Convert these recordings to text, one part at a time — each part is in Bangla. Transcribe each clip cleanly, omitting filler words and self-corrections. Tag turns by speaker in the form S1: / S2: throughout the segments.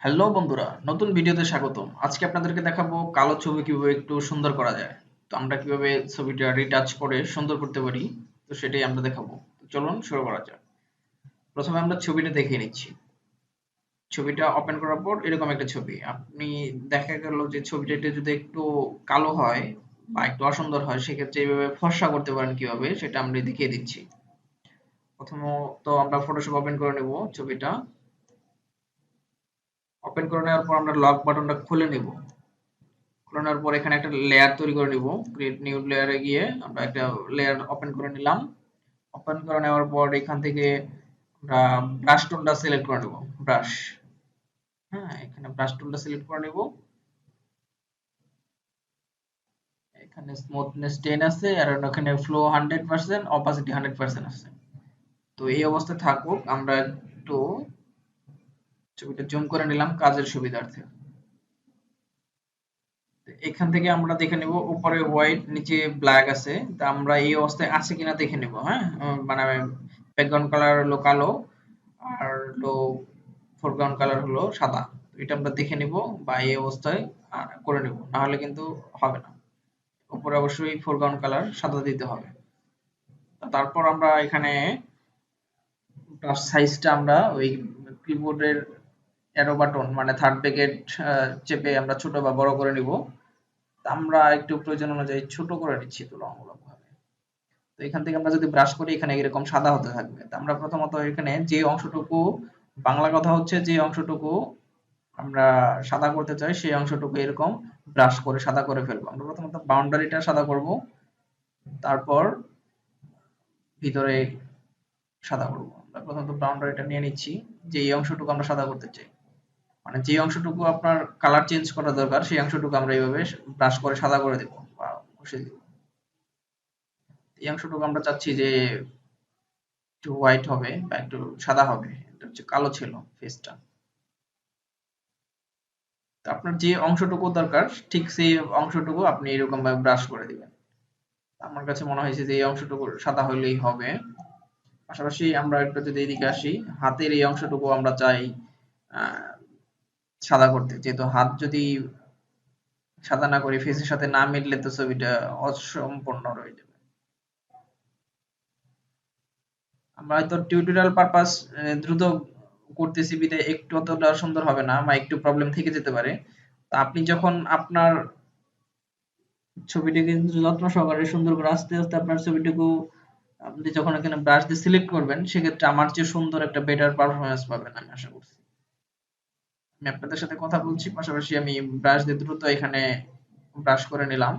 S1: হ্যালো বন্ধুরা, নতুন ভিডিওতে স্বাগতম। আজকে আপনাদেরকে দেখাবো কালো ছবি কিভাবে একটু সুন্দর করা যায়। তো আমরা কিভাবে ছবিটা রিটাচ করে সুন্দর করতে পারি, তো সেটাই আমরা দেখাবো। তো চলুন শুরু করা যাক। প্রথমে আমরা ছবিটা দেখে নিচ্ছি। ছবিটা ওপেন করার পর এরকম একটা ছবি। আপনি দেখা গেল যে ছবিটা একটু যদি একটু কালো হয় বা একটু অসুন্দর হয়, সেক্ষেত্রে এইভাবে ফর্সা করতে পারেন কিভাবে সেটা আমরা দেখিয়ে দিচ্ছি। প্রথমত আমরা ফটোশপ ওপেন করে নেব ছবিটা। ওপেন করে নেওয়ার পর আমরা লক বাটনটা খুলে নেব। খোলানোর পর এখানে একটা লেয়ার তৈরি করে নিব। ক্রিয়েট নিউ লেয়ারে গিয়ে আমরা একটা লেয়ার ওপেন করে নিলাম। ওপেন করে নেওয়ার পর এখান থেকে আমরা ব্রাশ টুলটা সিলেক্ট করে নেব। ব্রাশ, হ্যাঁ, এখানে ব্রাশ টুলটা সিলেক্ট করে নেব। এখানে স্মুথনেস 10 আছে আর ওখানে ফ্লো 100%, অপাসিটি 100% আছে। তো এই অবস্থায় থাকুক, আমরা একটু ছবিটা জুম করে নিলাম কাজের সুবিধার্থে। এখান থেকে আমরা দেখে নেব উপরে হোয়াইট নিচে ব্ল্যাক আছে, তা আমরা এই অবস্থায় আছে কিনা দেখে নেব। হ্যাঁ, মানে ব্যাকগ্রাউন্ড কালার হলো কালো আর হলো ফোরগ্রাউন্ড কালার হলো সাদা। এটা আমরা দেখে নেব বা এই অবস্থায় করে নেব, না হলে কিন্তু হবে না। উপরে অবশ্যই ফোরগ্রাউন্ড কালার সাদা দিতে হবে। তারপর আমরা এখানে সাইজটা আমরা ওই কিবোর্ডের অ্যারো বাটন মানে থার্ড ব্র্যাকেট চেপে আমরা ছোট বা বড় করে নিব। আমরা একটু প্রয়োজন অনুযায়ী ছোট করে নিচ্ছি তুলনামূলকভাবে। তো এখান থেকে আমরা যদি ব্রাশ করি এখানে এরকম সাদা হতে থাকবে। তো আমরা প্রথমত এখানে যে অংশটুকু, বাংলা কথা হচ্ছে যে অংশটুকু আমরা সাদা করতে চাই সেই অংশটুকু এরকম ব্রাশ করে সাদা করে ফেলবো। আমরা প্রথমত বাউন্ডারিটা সাদা করব, তারপর ভিতরে সাদা করব। আমরা প্রথমত বাউন্ডারিটা নিয়ে নিচ্ছি, যে এই অংশটুকু আমরা সাদা করতে চাই, মানে যে অংশটুকু আপনার কালার চেঞ্জ করা দরকার সেই অংশটুকু আমরা এইভাবে ব্রাশ করে সাদা করে দেব বা ঘষে দিব। এই অংশটুকু আমরা চাচ্ছি যে একটু হোয়াইট হবে বা একটু সাদা হবে। এটা হচ্ছে কালো ছিল ফেসটা। তো আপনার যে অংশটুকু দরকার ঠিক সেই অংশটুকু আপনি এরকম ভাবে ব্রাশ করে দিবেন। আমার কাছে মনে হয়েছে যে এই অংশটুকু সাদা হইলেই হবে। পাশাপাশি আমরা একটু যদি এদিকে আসি, হাতের এই অংশটুকু আমরা চাই আহ, সাদা করতে, যেহেতু হাত যদি সাদা না করি ফেসের সাথে না মিললে তো ছবিটা অসম্পূর্ণ রয়ে যাবে। আমরা হয়তো টিউটোরিয়াল পারপাস দ্রুত করতেছি বিধায় একটু অতটা সুন্দর হবে না বা একটু প্রবলেম থেকে যেতে পারে। তা আপনি যখন আপনার ছবিটাকে যত্ন সহকারে সুন্দর করে আস্তে আস্তে আপনার ছবিটুকু আপনি যখন এখানে ব্রাশ দিয়ে সিলেক্ট করবেন, সেক্ষেত্রে আমার চেয়ে সুন্দর একটা বেটার পারফরমেন্স পাবেন আমি আশা করছি। আমি আপনাদের সাথে কথা বলছি, পাশাপাশি আমি ব্রাশ দিয়ে দ্রুত এখানে ব্রাশ করে নিলাম।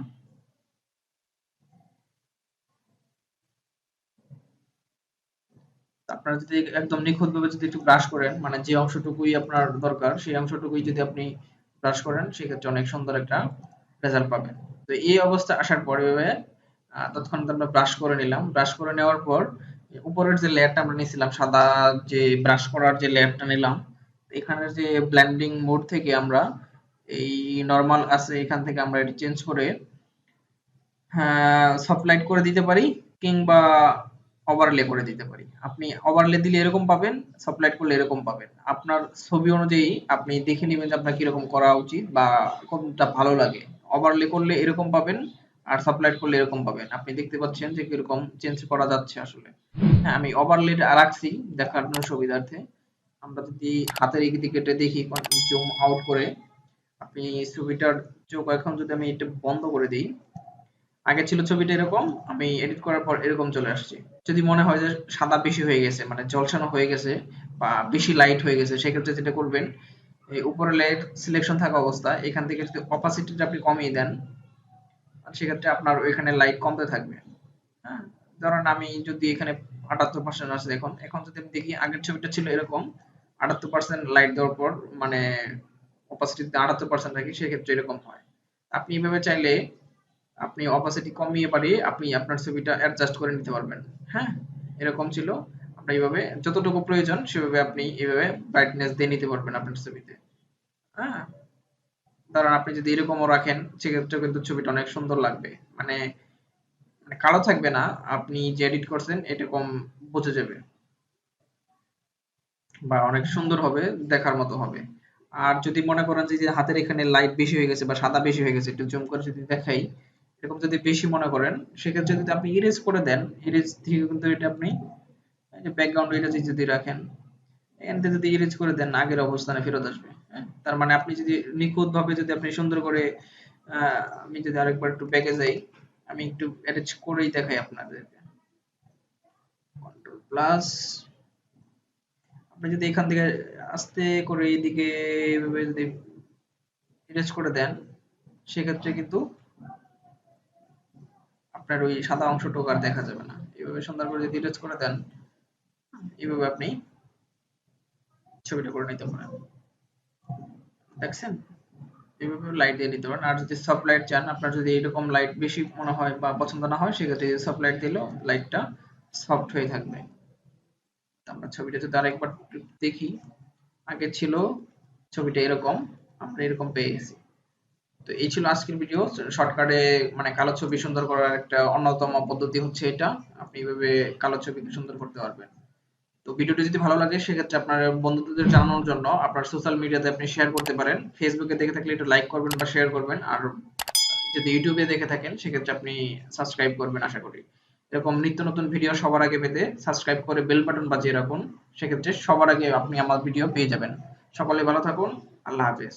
S1: আপনারা যদি একদম নিখুঁতভাবে যদি একটু ব্রাশ করেন, মানে যে অংশটুকুই আপনার দরকার সেই অংশটুকুই যদি আপনি ব্রাশ করেন, সেক্ষেত্রে অনেক সুন্দর একটা রেজাল্ট পাবেন। তো এই অবস্থা আসার পরে তৎক্ষণাৎ আমরা ব্রাশ করে নিলাম। ব্রাশ করে নেওয়ার পর উপরের যে লেয়ারটা আমরা নিয়েছিলাম সাদা, যে ব্রাশ করার যে লেয়ারটা নিলাম, এখানের যে ব্লেন্ডিং মোড থেকে আমরা এই নরমাল আছে এখান থেকে আমরা এটা চেঞ্জ করে হ্যাঁ, সফট লাইট করে দিতে পারি কিংবা ওভারলে করে দিতে পারি। আপনি ওভারলে দিলে এরকম পাবেন, সফট লাইট করলে এরকম পাবেন। আপনার ছবি অনুযায়ী আপনি দেখে নেবেন যে আপনার কিরকম করা উচিত বা কোনটা ভালো লাগে। ওভারলে করলে এরকম পাবেন আর সফট লাইট করলে এরকম পাবেন। আপনি দেখতে পাচ্ছেন যে কিরকম চেঞ্জ করা যাচ্ছে আসলে। হ্যাঁ, আমি ওভারলেটা রাখছি দেখানোর সুবিধার্থে। আমরা যদি হাতের এই দিকেটা দেখি জুম আউট করে, আপনি ছবিটার চোখ এখন যদি আমি এটা বন্ধ করে দিই, আগে ছিল ছবিটা এরকম, আমি এডিট করার পর এরকম চলে আসছে। যদি মনে হয় যে সাদা বেশি হয়ে গেছে মানে ঝলসানো হয়ে গেছে বা বেশি লাইট হয়ে গেছে, সেক্ষেত্রে যেটা করবেন এই উপরে লাইট সিলেকশন থাকা অবস্থা এখান থেকে যদি অপাসিটিটা আপনি কমিয়ে দেন, সেক্ষেত্রে আপনার ওইখানে লাইট কমতে থাকবে। হ্যাঁ, ধরেন আমি যদি এখানে 78% আছে, এখন এখন যদি আমি দেখি আগের ছবিটা ছিল এরকম 78% লাইট দেওয়ার পর মানে অপাসিটিতে 78% রাখি, সেক্ষেত্রে এরকম হয়। আপনি এভাবে চাইলে আপনি অপাসিটি কমিয়ে বাড়িয়ে আপনি আপনার ছবিটা অ্যাডজাস্ট করে নিতে পারবেন। হ্যাঁ, এরকম ছিল। আপনি এইভাবে যতটুকু প্রয়োজন সেভাবে আপনি এইভাবে ব্রাইটনেস দিয়ে নিতে পারবেন আপনার ছবিতে। হ্যাঁ, ধরেন আপনি যদি এরকমও রাখেন, সেক্ষেত্রে কিন্তু ছবিটা অনেক সুন্দর লাগবে। মানে মানে কালো থাকবে না, আপনি যে এডিট করছেন এরকম বোঝা যাবে বা অনেক সুন্দর হবে, দেখার মতো হবে। আর যদি মনে করেন যে হাতের এখানে লাইট বেশি হয়ে গেছে বা সাদা বেশি হয়ে গেছে, একটু জুম করে যদি দেখাই, এরকম যদি বেশি মনে করেন, সেক্ষেত্রে যদি আপনি ইরেজ করে দেন, ইরেজ থেকে কিন্তু এটা আপনি ব্যাকগ্রাউন্ড ইরেজ যদি রাখেন, এখান থেকে যদি ইরেজ করে দেন আগের অবস্থানে ফেরত আসবে। হ্যাঁ, তার মানে আপনি যদি নিখুঁত ভাবে যদি আপনি সুন্দর করে আমি যদি আরেকবার একটু ব্যাকে যাই, আমি একটু অ্যারেঞ্জ করেই দেখাই আপনাদেরকে। কন্ট্রোল প্লাস, আপনি যদি এখান থেকে আস্তে করে এইদিকে এভাবে যদি ইরেজ করে দেন, সেক্ষেত্রে কিন্তু আপনার ওই সাদা অংশটুকু আর দেখা যাবে না। এভাবে সুন্দর করে যদি ইরেজ করে দেন, এইভাবে আপনি ছবিটা করে নিতে পারেন। দেখছেন? এভাবে লাইট দিয়ে নিতে পারেন। আর যদি সফট লাইট চান, আপনার যদি এরকম লাইট বেশি মনে হয় বা পছন্দ না হয়, সেক্ষেত্রে সফট লাইট দিলেও লাইটটা সফট হয়ে থাকবে। আমরা ছবিটা যদি আরেকবার দেখি, আগে ছিল ছবিটা এরকম, আমরা এরকম পেয়ে গেছি। তো এই ছিল আজকের ভিডিও। শর্টকাটে মানে কালো ছবি সুন্দর করার একটা অন্যতম পদ্ধতি হচ্ছে এটা। আপনি এভাবে কালো ছবিকে সুন্দর করতে পারবেন। তো ভিডিওটি যদি ভালো লাগে, সেক্ষেত্রে আপনার বন্ধুদের জানানোর জন্য আপনার সোশ্যাল মিডিয়াতে আপনি শেয়ার করতে পারেন। ফেসবুকে দেখে থাকলে একটু লাইক করবেন বা শেয়ার করবেন। আর যদি ইউটিউবে দেখে থাকেন, সেক্ষেত্রে আপনি সাবস্ক্রাইব করবেন আশা করি। এরকম নিত্য নতুন ভিডিও সবার আগে পেতে সাবস্ক্রাইব করে বেল বাটন বাজিয়ে রাখুন। সেক্ষেত্রে সবার আগে আপনি আমার ভিডিও পেয়ে যাবেন। সকলে ভালো থাকুন। আল্লাহ হাফেজ।